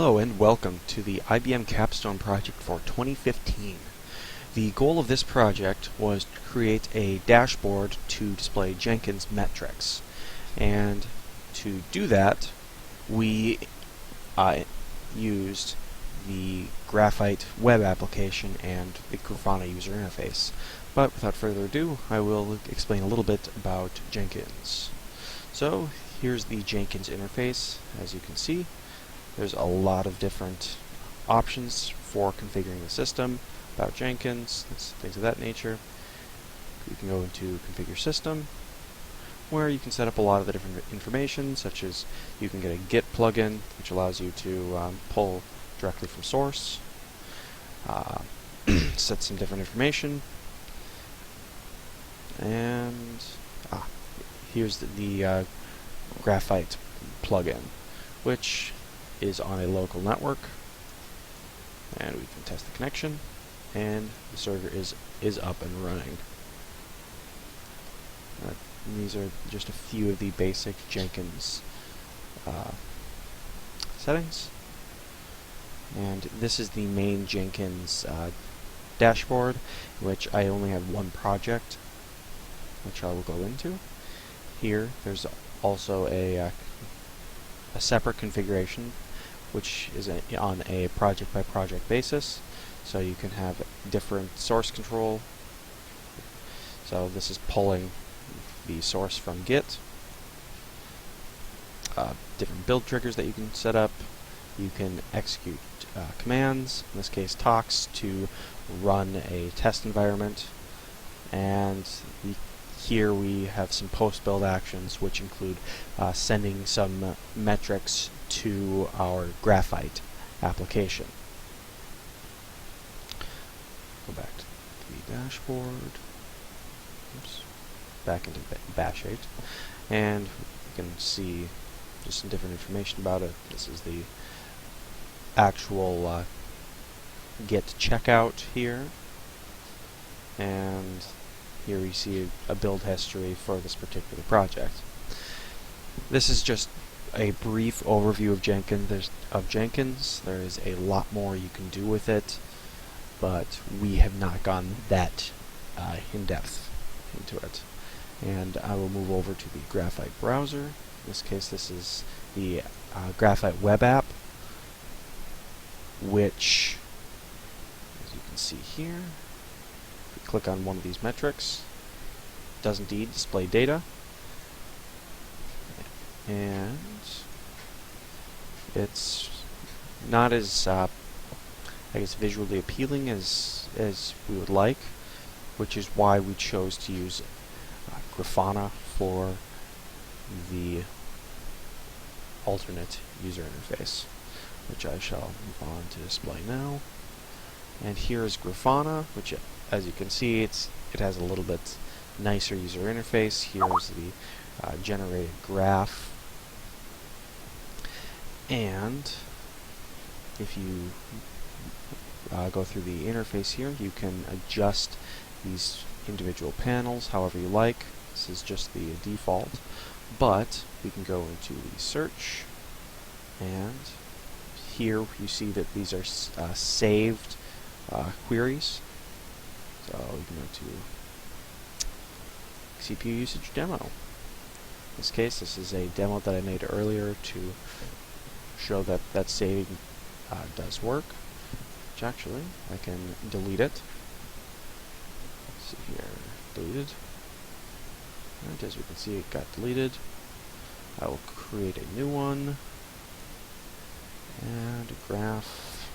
Hello and welcome to the IBM Capstone project for 2015. The goal of this project was to create a dashboard to display Jenkins metrics. And to do that, we used the Graphite web application and the Grafana user interface. But without further ado, I will explain a little bit about Jenkins. So here's the Jenkins interface. As you can see, there's a lot of different options for configuring the system, about Jenkins, things of that nature. You can go into Configure System, where you can set up a lot of the different information, such as you can get a Git plugin, which allows you to pull directly from source, set some different information, and here's the Graphite plugin, which is on a local network, and we can test the connection, and the server is up and running. These are just a few of the basic Jenkins settings, and this is the main Jenkins dashboard, which I only have one project, which I will go into. Here there's also a separate configuration, which is on a project-by-project basis, so you can have different source control. So this is pulling the source from Git, different build triggers that you can set up. You can execute commands, in this case talks, to run a test environment, and here we have some post-build actions, which include sending some metrics to our Graphite application. Go back to the dashboard. Oops. Back into Bash 8, and you can see just some different information about it. This is the actual Git checkout here, and here we see a build history for this particular project. This is just a brief overview of Jenkins. There is a lot more you can do with it, but we have not gone that in depth into it. And I will move over to the Graphite browser. In this case, this is the Graphite web app, which, as you can see here, if we click on one of these metrics, it does indeed display data, and it's not as I guess visually appealing as we would like, which is why we chose to use Grafana for the alternate user interface, which I shall move on to display now. And here is Grafana, which, as you can see, it has a little bit nicer user interface. Here's the generated graph, and if you go through the interface here, you can adjust these individual panels however you like. This is just the default, but we can go into the search, and here you see that these are saved queries. So we can go to CPU usage demo. In this case, this is a demo that I made earlier to show that saving does work, which actually I can delete it. Let's see here, deleted. And as we can see, it got deleted. I will create a new one, and graph,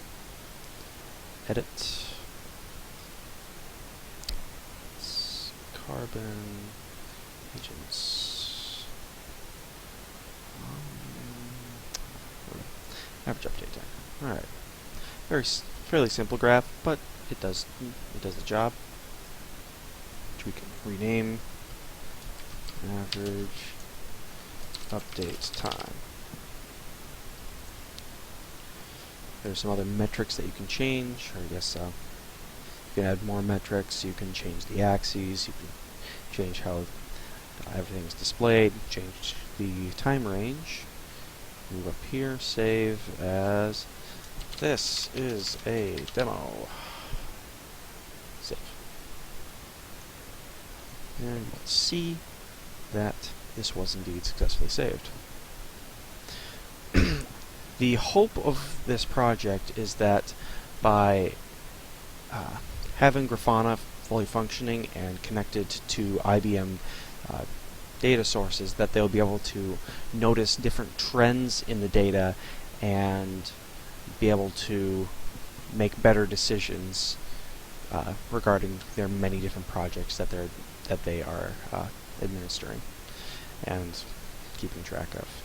edit, it's carbon agents, average update time. All right, fairly simple graph, but it does the job, which we can rename average update time. There's some other metrics that you can change, or I guess you can add more metrics. You can change the axes, you can change how everything is displayed, change the time range, Move up here, save as this is a demo. Save. And let's see that this was indeed successfully saved. The hope of this project is that by having Grafana fully functioning and connected to IBM data sources, that they'll be able to notice different trends in the data and be able to make better decisions regarding their many different projects that they are administering and keeping track of.